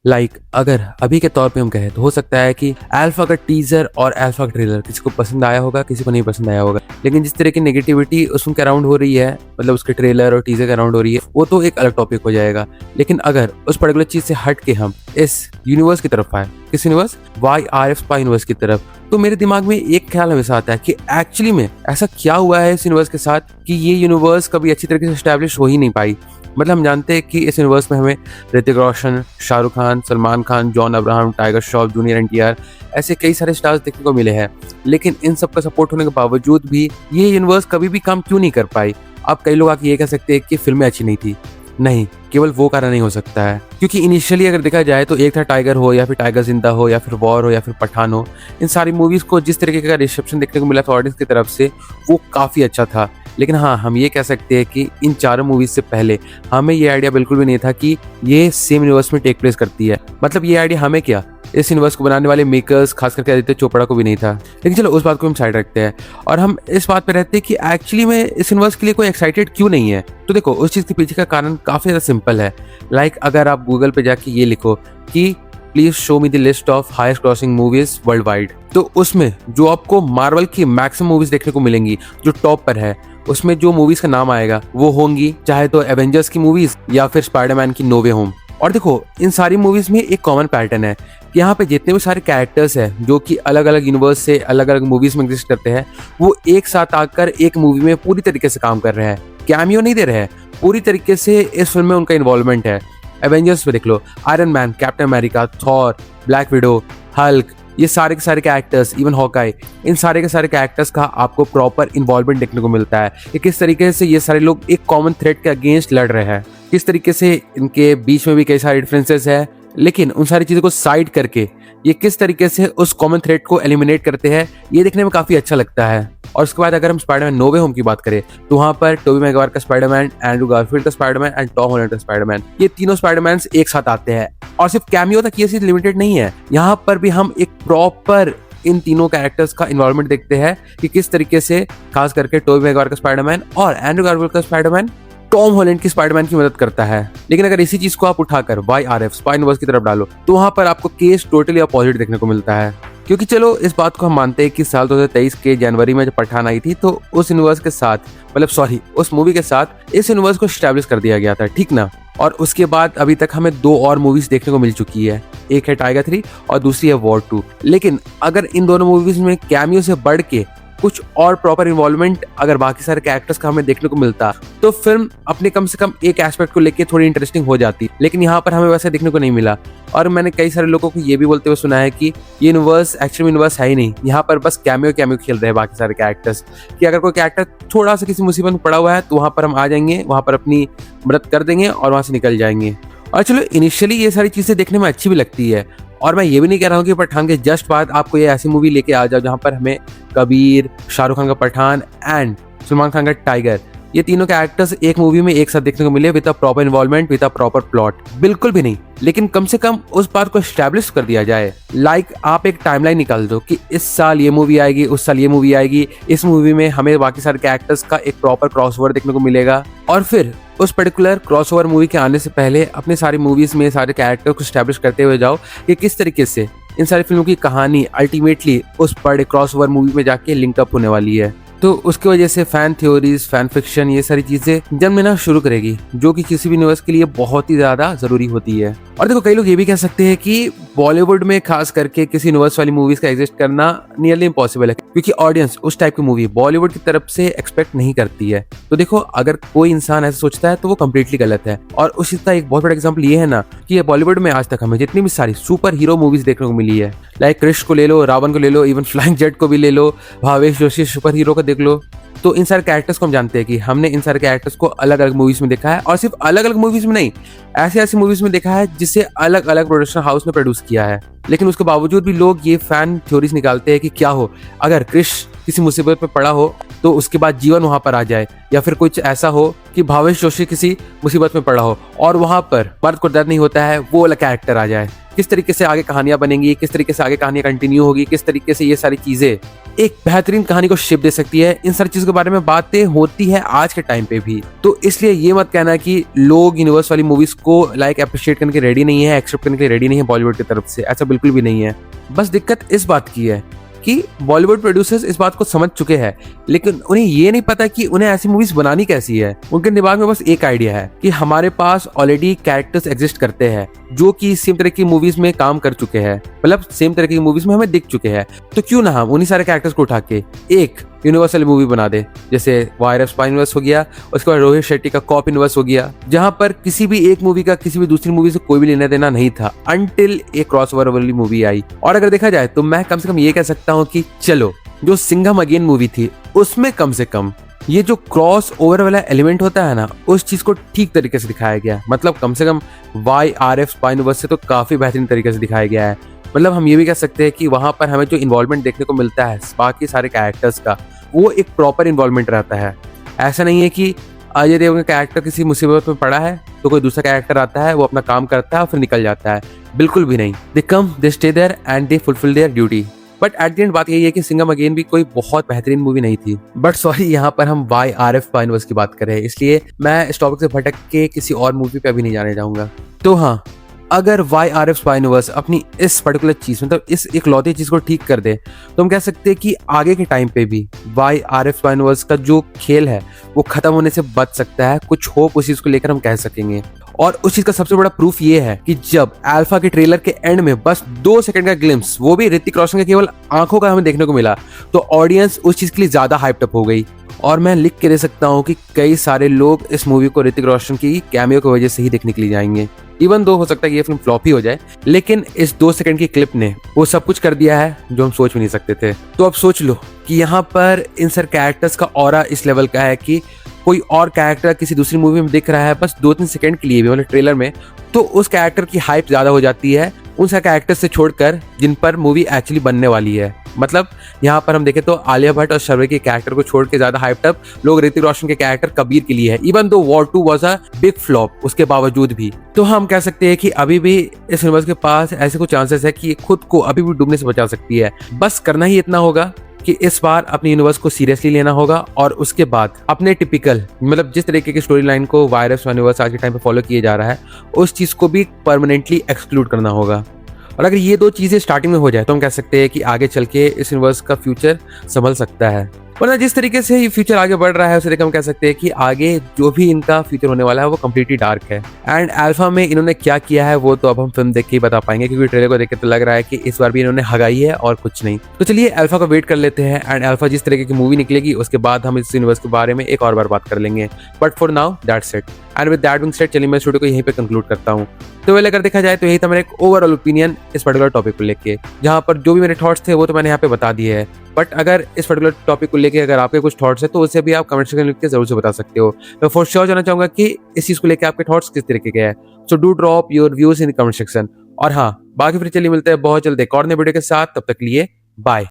अगर अभी के तौर पे हम कहें तो हो सकता है कि अल्फा का टीजर और अल्फा का ट्रेलर किसी को पसंद आया होगा, किसी को नहीं पसंद आया होगा। लेकिन जिस तरह की नेगेटिविटी उस फिल्म के अराउंड हो रही है, मतलब उसके ट्रेलर और टीजर के अराउंड हो रही है, वो तो एक अलग टॉपिक हो जाएगा। लेकिन अगर उस पर्टिकुलर चीज से हट के हम इस यूनिवर्स की तरफ आए, किस यूनिवर्स, YRF स्पाई यूनिवर्स की तरफ, तो मेरे दिमाग में एक ख्याल हमेशा आता है कि एक्चुअली में ऐसा क्या हुआ है इस यूनिवर्स के साथ कि ये यूनिवर्स कभी अच्छी तरीके से एस्टैब्लिश हो ही नहीं पाई। मतलब हम जानते हैं कि इस यूनिवर्स में हमें ऋतिक रोशन, शाहरुख खान, सलमान खान, जॉन अब्राहम, टाइगर श्रॉफ, जूनियर NTR ऐसे कई सारे स्टार्स देखने को मिले हैं। लेकिन इन सब का सपोर्ट होने के बावजूद भी ये यूनिवर्स कभी भी काम क्यों नहीं कर पाई। अब कई लोग आके ये कह सकते हैं कि फिल्में अच्छी नहीं थी। नहीं, केवल वो कारण नहीं हो सकता है, क्योंकि इनिशियली अगर देखा जाए तो एक था टाइगर हो या फिर टाइगर जिंदा हो या फिर वॉर हो या फिर पठान हो, इन सारी मूवीज को जिस तरीके का रिसेप्शन देखने को मिला था ऑडियंस की तरफ से, वो काफी अच्छा था। लेकिन हाँ, हम ये कह सकते हैं कि इन चारों मूवीज से पहले हमें ये आइडिया बिल्कुल भी नहीं था कि ये सेम यूनिवर्स में टेक प्लेस करती है। मतलब ये आइडिया हमें क्या, इस यूनिवर्स को बनाने वाले मेकर्स खास करके आदित्य चोपड़ा को भी नहीं था। लेकिन चलो उस बात को हम साइड रखते हैं और हम इस बात पे रहते हैं कि एक्चुअली में इस यूनिवर्स के लिए कोई एक्साइटेड क्यों नहीं है। तो देखो, उस चीज के पीछे का कारण काफी ज्यादा सिंपल है। अगर आप गूगल पे जाके ये लिखो कि please show me the list of highest crossing movies world wide, तो उसमें जो आपको मार्वल की मैक्सिमम मूवीज देखने को मिलेंगी, जो टॉप पर है, उसमें जो मूवीज का नाम आएगा वो होंगी चाहे तो एवेंजर्स की मूवीज या फिर स्पाइडरमैन की नो वे होम। और देखो, इन सारी मूवीज में एक कॉमन पैटर्न है कि यहाँ पे जितने भी सारे कैरेक्टर्स हैं जो कि अलग अलग यूनिवर्स से अलग अलग मूवीज में एग्जिस्ट करते हैं, वो एक साथ आकर एक मूवी में पूरी तरीके से काम कर रहे हैं। कैमियो नहीं दे रहे हैं, पूरी तरीके से इस फिल्म में उनका इन्वॉल्वमेंट है। एवेंजर्स में देख लो, Iron Man, Captain America, Thor, Black Widow, Hulk, ये सारे के सारे कैरेक्टर्स, इवन हॉकाई, इन सारे के सारे कैरेक्टर्स का आपको प्रॉपर इन्वॉल्वमेंट देखने को मिलता है कि किस तरीके से ये सारे लोग एक कॉमन थ्रेट के अगेंस्ट लड़ रहे हैं, किस तरीके से इनके बीच में भी कई सारे डिफरेंसेस है, लेकिन उन सारी चीज़ों को साइड करके ये किस तरीके से उस कॉमन थ्रेट को एलिमिनेट करते हैं, ये देखने में काफ़ी अच्छा लगता है। और उसके बाद अगर हम स्पाइडरमैन नो वे होम की बात करें तो वहाँ पर टोबी मैगवायर का स्पाइडरमैन, एंड्रू गारफील्ड का स्पाइडरमैन एंड टॉम हॉलैंड का स्पाइडरमैन, ये तीनों स्पाइडरमैन एक साथ आते हैं। और सिर्फ कैमियो तक ये चीज लिमिटेड नहीं है, यहाँ पर भी हम एक प्रॉपर इन तीनों कैरेक्टर्स का इन्वॉल्वमेंट देखते हैं कि किस तरीके से खास करके टोबी मैगवायर का स्पाइडरमैन और एंड्रू गारफील्ड का स्पाइडरमैन टॉम हॉलैंड की स्पाइडरमैन की मदद करता है। लेकिन अगर इसी चीज को आप उठाकर YRF स्पाई यूनिवर्स की तरफ डालो तो वहां पर आपको केस टोटली अपोजिट देखने को मिलता है। क्योंकि चलो इस बात को हम मानते हैं कि साल 2023 के जनवरी में जब पठान आई थी तो उस यूनिवर्स के साथ, उस मूवी के साथ इस यूनिवर्स को एस्टैब्लिश कर दिया गया था, ठीक ना। और उसके बाद अभी तक हमें 2 और मूवीज देखने को मिल चुकी है, एक है टाइगर 3 और दूसरी है वॉर 2। लेकिन अगर इन दोनों मूवीज में कैमियो से बढ़ के कुछ और प्रॉपर इन्वॉल्वमेंट अगर बाकी सारे कैरेक्टर्स का हमें देखने को मिलता तो फिल्म अपने कम से कम एक एस्पेक्ट को लेके थोड़ी इंटरेस्टिंग हो जाती। लेकिन यहाँ पर हमें वैसा देखने को नहीं मिला। और मैंने कई सारे लोगों को ये भी बोलते हुए सुना है कि ये यूनिवर्स एक्चुअली यूनिवर्स है ही नहीं, यहाँ पर बस कैमियो खेल रहे हैं बाकी सारे कैरेक्टर्स, कि अगर कोई कैरेक्टर थोड़ा सा किसी मुसीबत में पड़ा हुआ है तो वहाँ पर हम आ जाएंगे, वहाँ पर अपनी मदद कर देंगे और वहाँ से निकल जाएंगे। और चलो, इनिशियली ये सारी चीजें देखने में अच्छी भी लगती है और मैं ये भी नहीं कह रहा हूँ कि पठान के जस्ट बाद आपको ये ऐसी मूवी लेके आ जाओ जहाँ पर हमें कबीर, शाहरुख खान का पठान एंड सलमान खान का टाइगर, ये तीनों कैरेक्टर्स एक मूवी में एक साथ देखने को मिले with a proper involvement, with a proper plot, बिल्कुल भी नहीं। लेकिन कम से कम उस बात को एस्टैब्लिश कर दिया जाए। आप एक टाइमलाइन निकाल दो कि इस साल ये मूवी आएगी, उस साल ये मूवी आएगी, इस मूवी में हमें बाकी सारे कैरेक्टर्स का एक प्रॉपर क्रॉसओवर देखने को मिलेगा। और फिर उस पर्टिकुलर क्रॉसओवर मूवी के आने से पहले अपने सारी मूवीज में सारे कैरेक्टर को एस्टैब्लिश करते हुए जाओ कि किस तरीके से इन सारी फिल्मों की कहानी अल्टीमेटली उस बड़े क्रॉसओवर मूवी में जाके लिंक अप होने वाली है। तो उसकी वजह से फैन थ्योरीज, फैन फिक्शन, ये सारी चीजें जन्म लेना शुरू करेगी, जो कि किसी भी यूनिवर्स के लिए बहुत ही ज्यादा जरूरी होती है। और देखो, कई लोग ये भी कह सकते हैं कि बॉलीवुड में खास करके किसी यूनिवर्स वाली मूवीज का एग्जिस्ट करना नियरली इम्पॉसिबल है, क्योंकि ऑडियंस उस टाइप की मूवी बॉलीवुड की तरफ से एक्सपेक्ट नहीं करती है। तो देखो, अगर कोई इंसान ऐसा सोचता है तो वो कम्प्लीटली गलत है। और उसी का एक बहुत बड़ा एग्जाम्पल ये है ना कि बॉलीवुड में आज तक हमें जितनी भी सारी सुपर हीरो मूवीज देखने को मिली है, कृष्ण को ले लो, रावण को ले लो, इवन फ्लाइंग जेट को भी ले लो, भावेश जोशी सुपर हीरो को देख लो, तो इन सारे कैरेक्टर्स को हम जानते हैं कि हमने इन सारे कैरेक्टर्स को अलग अलग मूवीज में देखा है। और सिर्फ अलग अलग मूवीज में नहीं, ऐसी मूवीज में देखा है जिसे अलग अलग प्रोडक्शन हाउस ने प्रोड्यूस किया है। लेकिन उसके बावजूद भी लोग ये फैन थ्योरीज निकालते हैं कि क्या हो अगर कृष्ण किसी मुसीबत में पड़ा हो तो उसके बाद जीवन वहां पर आ जाए, या फिर कुछ ऐसा हो कि भावेश जोशी किसी मुसीबत में पड़ा हो और वहां पर मर्द को दर्द नहीं होता है, वो वाला कैरेक्टर आ जाए। किस तरीके से आगे कहानियां बनेंगी, किस तरीके से आगे कहानियां कंटिन्यू होगी, किस तरीके से ये सारी चीजें एक बेहतरीन कहानी को शेप दे सकती है, इन सारी चीजों के बारे में बातें होती है आज के टाइम पे भी। तो इसलिए ये मत कहना कि लोग यूनिवर्स वाली मूवीज को लाइक अप्रिशिएट करने के रेडी नहीं है, एक्सेप्ट करने के लिए रेडी नहीं है बॉलीवुड की तरफ से, ऐसा बिल्कुल भी नहीं है। बस दिक्कत इस बात की है कि बॉलीवुड प्रोड्यूसर्स इस बात को समझ चुके हैं, लेकिन उन्हें ये नहीं पता कि उन्हें ऐसी मूवीज बनानी कैसी है। उनके दिमाग में बस एक आइडिया है कि हमारे पास ऑलरेडी कैरेक्टर्स एग्जिस्ट करते हैं जो कि सेम तरह की मूवीज में काम कर चुके हैं, मतलब सेम तरह की मूवीज में हमें दिख चुके हैं, तो क्यों ना हम उन्हीं सारे कैरेक्टर्स को उठा के एक यूनिवर्सल मूवी बना दे। जैसे वायरस स्पाई यूनिवर्स हो गया, उसके बाद रोहित शेट्टी का कॉप यूनिवर्स हो गया, जहां पर किसी भी एक मूवी का किसी भी दूसरी मूवी से कोई भी लेना देना नहीं था अनटिल एक क्रॉसओवर वाली मूवी आई। और अगर देखा जाए तो मैं कम से कम ये कह सकता हूँ कि चलो जो सिंघम अगेन मूवी थी उसमें कम से कम ये जो क्रॉस ओवर वाला एलिमेंट होता है ना, उस चीज को ठीक तरीके से दिखाया गया। मतलब कम से कम YRF स्पाई यूनिवर्स से तो काफी बेहतरीन तरीके से दिखाया गया है। मतलब हम ये भी कह सकते हैं कि वहां पर हमें जो इन्वॉल्वमेंट देखने को मिलता है बाकी सारे कैरेक्टर्स का, वो एक प्रॉपर इन्वॉल्वमेंट रहता है। ऐसा नहीं है कि अजय देवगन का कैरेक्टर किसी मुसीबत में पड़ा है तो कोई दूसरा कैरेक्टर आता है, वो अपना काम करता है और फिर निकल जाता है। बिल्कुल भी नहीं, they come, they stay there and they fulfil their duty. But at the end बात यही है कि सिंघम अगेन भी कोई बहुत बेहतरीन मूवी नहीं थी। बट सॉरी, यहाँ पर हम YRF स्पाई यूनिवर्स की बात कर रहे हैं, इसलिए मैं इस टॉपिक से भटक के किसी और मूवी पे अभी नहीं जाने जाऊंगा। तो हाँ, अगर YRF स्पाई यूनिवर्स अपनी इस पर्टिकुलर चीज मतलब इस इकलौती चीज को ठीक कर दे तो हम कह सकते हैं कि आगे के टाइम पे भी YRF स्पाई यूनिवर्स का जो खेल है वो खत्म होने से बच सकता है। कुछ होप उस चीज को लेकर हम कह सकेंगे। और उस चीज का सबसे बड़ा प्रूफ ये है कि जब अल्फा के ट्रेलर के एंड में बस 2 सेकंड का ग्लिम्स, वो भी ऋतिक रोशन के केवल आंखों का हमें देखने को मिला, तो ऑडियंस उस चीज के लिए ज्यादा हाइप्ड अप हो गई। और मैं लिख के दे सकता हूँ कि कई सारे लोग इस मूवी को ऋतिक रोशन की कैमियो की वजह से ही देखने के लिए जाएंगे। इवन दो हो सकता है कि ये फिल्म फ्लॉप ही हो जाए, लेकिन इस 2 सेकंड की क्लिप ने वो सब कुछ कर दिया है जो हम सोच भी नहीं सकते थे। तो अब सोच लो कि यहाँ पर इन सर कैरेक्टर्स का ऑरा इस लेवल का है कि कोई और कैरेक्टर किसी दूसरी मूवी में दिख रहा है बस 2-3 सेकंड के लिए भी, मतलब ट्रेलर में, तो उस कैरेक्टर की हाइप ज्यादा हो जाती है उन सब कैरेक्टर से छोड़कर जिन पर मूवी एक्चुअली बनने वाली है। मतलब यहाँ पर हम देखें तो आलिया भट्ट और शर्वे के कैरेक्टर को छोड़ के ज्यादा हाइप्ड अप लोग ऋतिक रोशन के कैरेक्टर कबीर के लिए है। Even though war 2 was a big flop उसके बावजूद भी। तो हम कह सकते हैं कि अभी भी इस यूनिवर्स के पास ऐसे कुछ चांसेस है कि खुद को अभी भी डूबने से बचा सकती है। बस करना ही इतना होगा कि इस बार अपने यूनिवर्स को सीरियसली लेना होगा और उसके बाद अपने टिपिकल मतलब जिस तरीके की स्टोरी लाइन को वायरस यूनिवर्स आज के टाइम पे फॉलो किए जा रहा है उस चीज को भी परमानेंटली एक्सक्लूड करना होगा। और अगर ये 2 चीजें स्टार्टिंग में हो जाए तो हम कह सकते हैं कि आगे चल के इस यूनिवर्स का फ्यूचर संभल सकता है। वरना जिस तरीके से ये फ्यूचर आगे बढ़ रहा है उसे देख हम कह सकते हैं कि आगे जो भी इनका फ्यूचर होने वाला है वो कम्प्लीटली डार्क है। एंड अल्फा में इन्होंने क्या किया है वो तो अब हम फिल्म देख के ही बता पाएंगे, क्योंकि ट्रेलर को देख के तो लग रहा है कि इस बार भी इन्होंने हगाई है और कुछ नहीं। तो चलिए अल्फा को वेट कर लेते हैं एंड अल्फा जिस तरीके की मूवी निकलेगी उसके बाद हम इस यूनिवर्स के बारे में एक और बार बात कर लेंगे। But for now that's it and with that being said चलिए मैं वीडियो को यहीं पे कंक्लूड करता हूँ। तो वैसे अगर देखा जाए तो यही था मेरा एक ओवरऑल ओपिनियन इस पर्टिकुलर टॉपिक को लेके, जहाँ पर जो भी मेरे थॉट्स थे वो तो मैंने यहाँ पे बता दिए हैं। बट अगर इस पर्टिकुलर टॉपिक को लेके अगर आपके कुछ थॉट्स है तो उसे भी आप कमेंट सेक्शन में लिख के जरूर से बता सकते हो। मैं फॉर श्योर जानना चाहूंगा कि इस चीज को लेकर आपके थॉट्स किस तरीके के हैं। So do drop your views in the comment section. और हाँ, बाकी फिर चलिए मिलते हैं बहुत जल्द एक और नए वीडियो के साथ, तब तक लिए बाय।